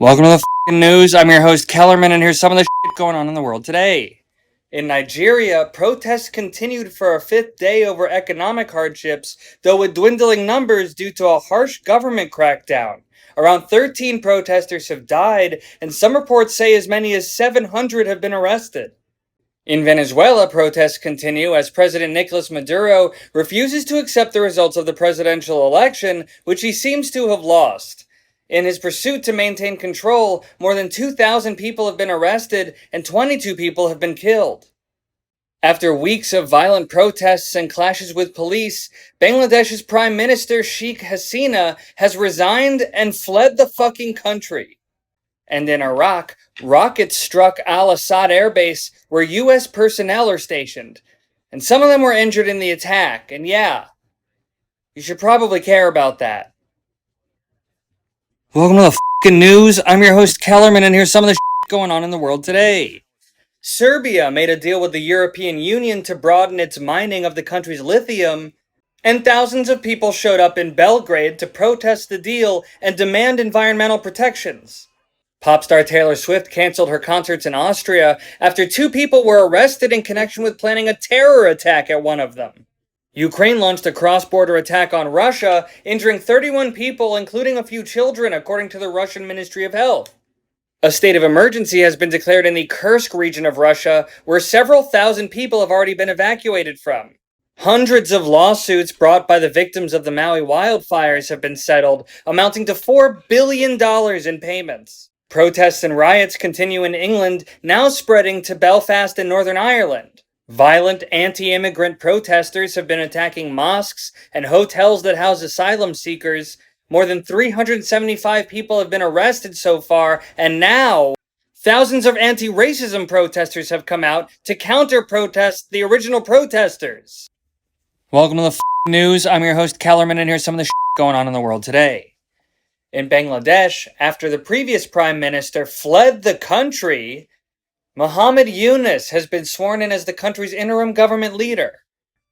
Welcome to the f***ing news. I'm your host, Kellerman, and here's some of the shit going on in the world today. In Nigeria, protests continued for a fifth day over economic hardships, though with dwindling numbers due to a harsh government crackdown. Around 13 protesters have died, and some reports say as many as 700 have been arrested. In Venezuela, protests continue as President Nicolas Maduro refuses to accept the results of the presidential election, which he seems to have lost. In his pursuit to maintain control, more than 2,000 people have been arrested and 22 people have been killed. After weeks of violent protests and clashes with police, Bangladesh's Prime Minister Sheikh Hasina has resigned and fled the fucking country. And in Iraq, rockets struck Al-Assad Air Base where U.S. personnel are stationed. And some of them were injured in the attack, and yeah, you should probably care about that. Welcome to the f***ing news. I'm your host, Kellerman, and here's some of the shit going on in the world today. Serbia made a deal with the European Union to broaden its mining of the country's lithium, and thousands of people showed up in Belgrade to protest the deal and demand environmental protections. Pop star Taylor Swift canceled her concerts in Austria after 2 people were arrested in connection with planning a terror attack at one of them. Ukraine launched a cross-border attack on Russia, injuring 31 people, including a few children, according to the Russian Ministry of Health. A state of emergency has been declared in the Kursk region of Russia, where several thousand people have already been evacuated from. Hundreds of lawsuits brought by the victims of the Maui wildfires have been settled, amounting to $4 billion in payments. Protests and riots continue in England, now spreading to Belfast and Northern Ireland. Violent anti-immigrant protesters have been attacking mosques and hotels that house asylum seekers. More than 375 people have been arrested so far, and now thousands of anti-racism protesters have come out to counter-protest the original protesters. Welcome to the news. I'm your host, Kellerman, and here's some of the going on in the world today. In Bangladesh, after the previous prime minister fled the country, Muhammad Yunus has been sworn in as the country's interim government leader.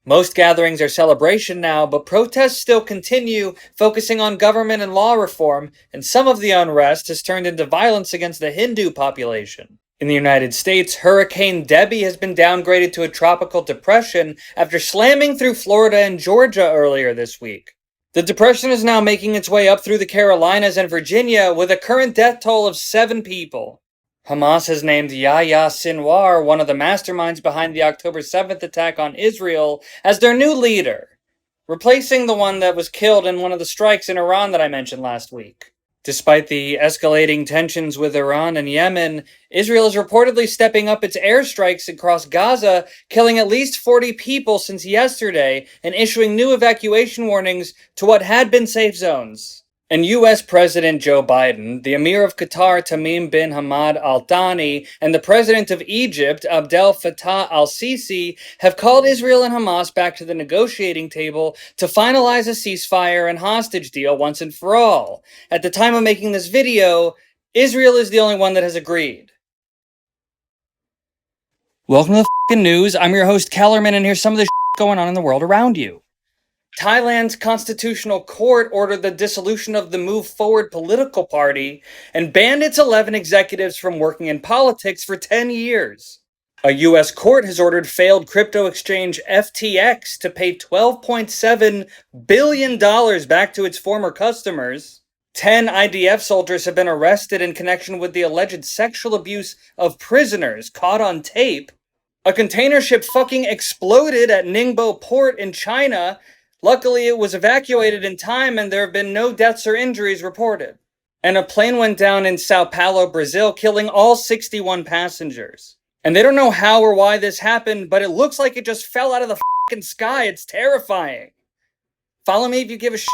Most gatherings are celebration now, but protests still continue, focusing on government and law reform, and some of the unrest has turned into violence against the Hindu population. In the United States, Hurricane Debbie has been downgraded to a tropical depression after slamming through Florida and Georgia earlier this week. The depression is now making its way up through the Carolinas and Virginia, with a current death toll of 7 people. Hamas has named Yahya Sinwar, one of the masterminds behind the October 7th attack on Israel, as their new leader, replacing the one that was killed in one of the strikes in Iran that I mentioned last week. Despite the escalating tensions with Iran and Yemen, Israel is reportedly stepping up its airstrikes across Gaza, killing at least 40 people since yesterday and issuing new evacuation warnings to what had been safe zones. And U.S. President Joe Biden, the Emir of Qatar Tamim bin Hamad Al Thani, and the President of Egypt Abdel Fattah al-Sisi have called Israel and Hamas back to the negotiating table to finalize a ceasefire and hostage deal once and for all. At the time of making this video, Israel is the only one that has agreed. Welcome to the f***ing news. I'm your host, Kellerman, and here's some of the going on in the world around you. Thailand's constitutional court ordered the dissolution of the Move Forward political party and banned its 11 executives from working in politics for 10 years. A U.S. court has ordered failed crypto exchange FTX to pay $12.7 billion back to its former customers. 10 IDF soldiers have been arrested in connection with the alleged sexual abuse of prisoners caught on tape. A container ship fucking exploded at Ningbo port in China. Luckily, it was evacuated in time and there have been no deaths or injuries reported. And a plane went down in Sao Paulo, Brazil, killing all 61 passengers. And they don't know how or why this happened, but it looks like it just fell out of the fucking sky. It's terrifying. Follow me if you give a shit.